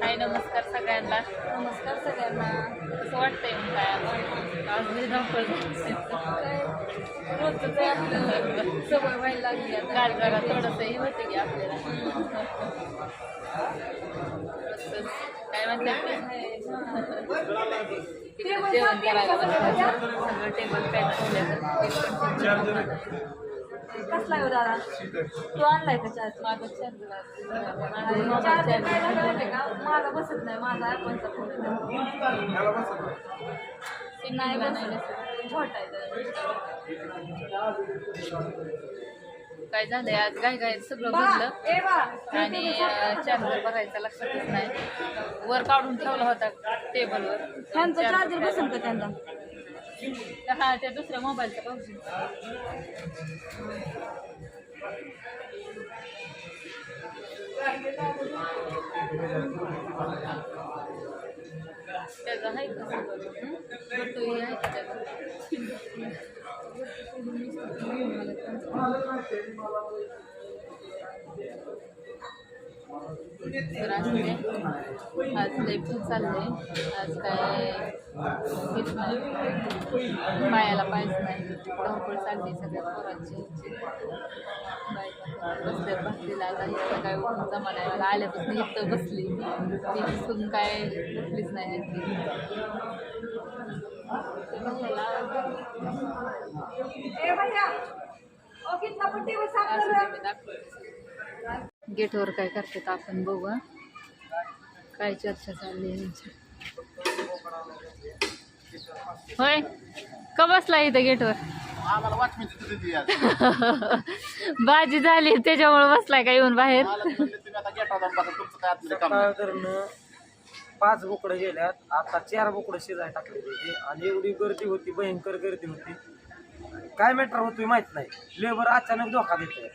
हाय नमस्कार सगळ्यांना. नमस्कार सगळ्यांना. कसं वाटतंय मग काय आज मी धावपळ रोजच आपलं सवय व्हायला लागली आता. काल जरा थोडंसं हे होते की आपल्याला काय म्हणतात जेवण करायला बसलं सगळं टेबल पॅक ठेवलं. कसला आहे दादा? तू आणलाय का चार्जर? माझं चार्जर चार्जर काय लागलं का माझा बसत नाही. माझा ॲपलचा फोन नाही बसत, छोटा आहे. काय झालंय आज गाय सगळं भरलं आणि चार्जर भरायचा लक्षातच नाही. वर काढून ठेवला होता टेबलवर. त्यांचा चार्जर बसेल का त्यांना? हा त्या दुसऱ्या मोबाईलचा पाहू. त्याचा आहे का बटू आहे का त्याचा? तर आज लई पण चाललंय. आज काय हेच नाही, पायाला पायच नाही. धावपळ चालली सगळ्या पोरांची. बसल्या बसलेला आता इथं काय उठून जमा नाही. मला आल्यापासून इथं बसली ती दिसून काय बसलीच नाही. गेटवर काय करतात आपण बघू. काय चर्चा चालली यांची. होय का बसला इथं गेटवर? भाजी झाली त्याच्यामुळे बसलाय का येऊन बाहेर? 5 बोकडं गेल्यात, आता 4 बोकडं शिजाय टाकले आणि एवढी गर्दी होती, भयंकर गर्दी होती. काय मॅटर होतोय माहित नाही. लेबर अचानक धोका देतोय.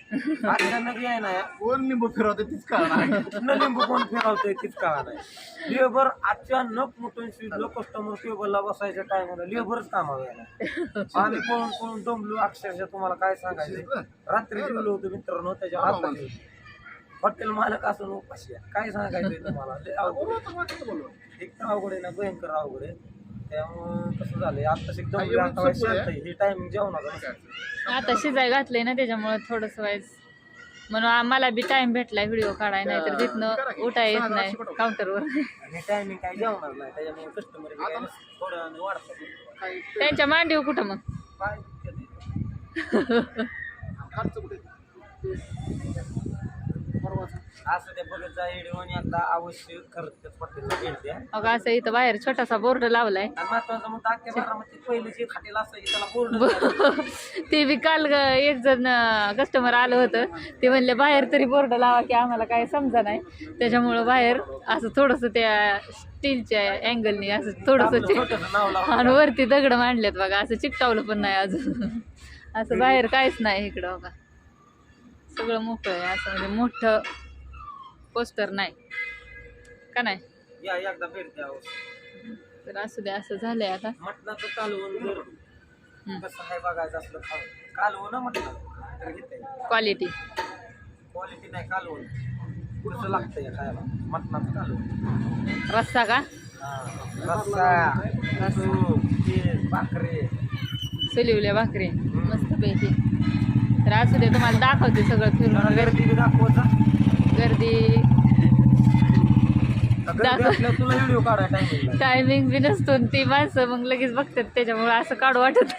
अचानक याय ना कोण लिंबू फिरवतोय तीच कळणार, लिंबू कोण फिरवतोय तीच कळणार नाही. लेबर अचानक मुठून शिजलो. कस्टमर टेबलला बसायच्या टायमाला लेबरच कामावर यायला. आम्ही पळून पळून दमलो अक्षरशः. तुम्हाला काय सांगायचं, रात्री जेवलो होतो मित्रांनो. त्याच्या हातात हॉटेल मालक असून उपाशी काय सांगायचंय तुम्हाला. एक तर अवघड आहे ना, भयंकर अवघड आहे. त्यामुळं कसं झालंय आता हे टायमिंग जेवणाचा. आता शिजाय घातलंय ना त्याच्यामुळे थोडस व्हायच म्हणून आम्हाला बी टाइम भेटलाय व्हिडिओ काढाय. नाही तर तिथनं उठाय येत नाही काउंटरवर. आणि टायमिंग काय जेवणार नाही त्याच्यामुळे कस्टमर थोडं वाढतात. त्यांच्या मांडीव कुठं मग? असं ते बघत जा व्हिडिओ आणि आता अवश्य खरंच हॉटेलला भेट द्या. अगं असं इथं बाहेर छोटासा बोर्ड लावलाय. आणि महत्वाचं मग अख्ख्या बारामतीत पहिलं जे हॉटेल असायची त्याला बोर्ड ते बी काल एक जण कस्टमर आलं होतं. ते म्हणले बाहेर तरी बोर्ड लावा की आम्हाला काय समजा नाही. त्याच्यामुळं बाहेर असं थोडंसं त्या स्टीलच्या अँगलनी असं थोडंसं आणि वरती दगड मांडलेत बघा. असं चिकटावलं पण नाही अजून. असं बाहेर काहीच नाही इकडं बघा. सगळं मोकळं आहे. असं म्हणजे मोठं पोस्टर नाही का नाही. या एकदा भेट द्या. तर असू दे. असं झालंय आता. मटणाचं कालवण जर कसं आहे बघायचं असलं कालवण मटण तर घेते. क्वालिटी नाही कालवण कसं लागतंय खायला. मटणाचं कालवण रस्सा का? रस्सा तूप भाकरी चलिवल्या भाकरी मस्तपैकी. तर असू दे तुम्हाला दाखवते सगळं फिरून. गर्दी बी दाखवायचा. गर्दी तुला व्हिडिओ काढा टायमिंग बी नसतो. ती माणसं मग लगेच बघतात त्याच्यामुळे असं काढू वाटत.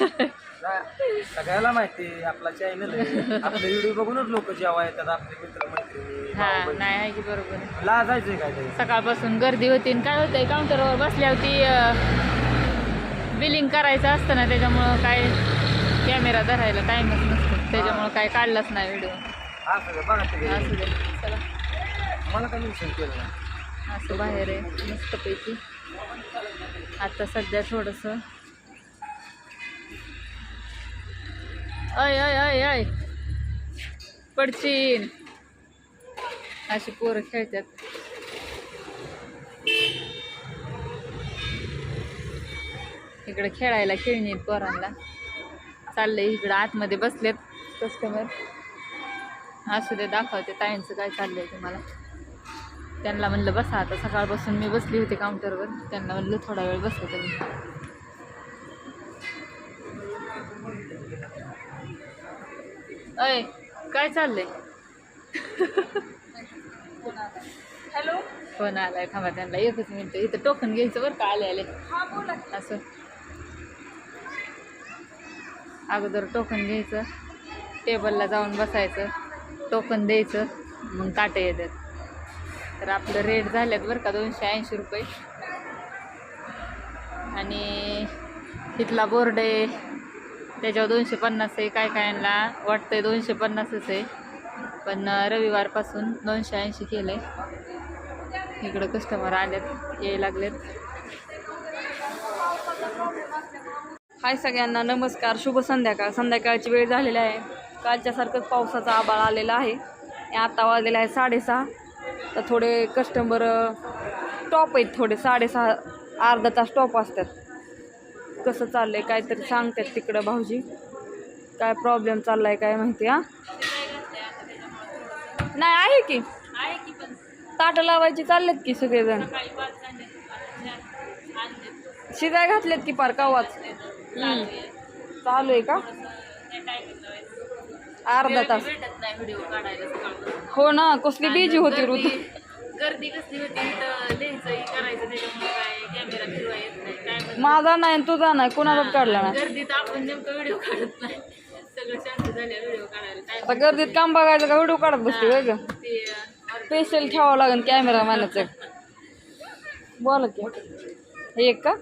सगळ्याला माहिती आपला चॅनल आहे. आपले व्हिडिओ बघूनच लोक जेव्हा येतात आपले मित्र मैत्रिणी. हा नाही आहे की बरोबर. लाजायचंय काय तरी. सकाळपासून गर्दी होती आणि काय होतंय काउंटरवर बसल्यावरती बिलिंग करायचं असतं ना. त्याच्यामुळं काय कॅमेरा धरायला टाईमच नसतो. त्याच्यामुळं काय काढलाच नाही व्हिडिओ. असू दे चला. मला काय मेन्शन केलं असं बाहेर आहे मस्तपैकी. आता सध्या थोडंसं अय अय अय अय पडचीन अशी पोरं खेळतात. इकडे खेळायला खेळणी आहेत पोरांना. चाललंय इकडं आतमध्ये बसलेत कस्टमर. असू दे दाखवते ताईंचं काय चाललंय तुम्हाला. त्यांना म्हणलं बसा. आता सकाळपासून मी बसली होती काउंटरवर, त्यांना म्हणलं थोडा वेळ बसले तुम्ही. अय काय चाललंय? हॅलो, फोन आलाय, थांबा त्यांना एकच मिनिट. इथं टोकन घ्यायचं बरं का, आले हा बोला. असं. अगोदर टोकन घ्यायचं, टेबलला जाऊन बसायचं, टोकन द्यायचं, मग ताटे येतात. तर आपलं रेट झाल्यात बरं का 280 रुपये. आणि तिथला बोर्ड आहे त्याच्यावर 250 आहे. काय कायांना वाटतंय 250च आहे, पण रविवारपासून 280 केलं आहे. इकडं कस्टमर आलेत, यायला लागलेत. हाय सगळ्यांना, नमस्कार, शुभ संध्याकाळ. संध्याकाळची वेळ झालेली आहे. कालच्यासारखंच पावसाचा आभाळ आलेला आहे. आता वाजलेला आहे 6:30. तर थोडे कस्टमर स्टॉप आहेत, थोडे 6:30 अर्धा तास स्टॉप असतात. कसं चाललंय काहीतरी सांगतात तिकडं भाऊजी, काय प्रॉब्लेम चाललाय काय माहिती. हां नाही आहे की ताटं लावायची चाललेत की सगळेजण. शिजाय घातलेत की पार कावाच. चालू आहे का अर्धा तास? हो ना, कसली बिजी होती ऋतू. गर्दी कसली होती, लिहायचं करायचं, त्याच्यामुळे काय कॅमेरा फिरवा येत नाही. काय माझा नाही तुझा नाही, कोणाचाच काढला ना. गर्दीत आपण नेमकं व्हिडिओ काढत नाही, सगळं शांत झाल्या व्हिडिओ काढायला. आता गर्दीत काम बघायचं का व्हिडिओ काढत बसते वेग. ते स्पेशल ठेवावं लागेल कॅमेरा मॅनचं. बोला की, हे एक का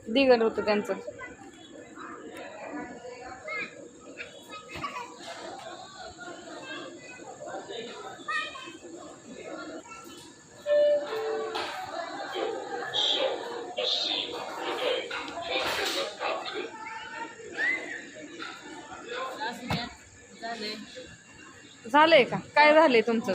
दिगल होतं त्यांचं. झालंय का, काय झालंय तुमचं?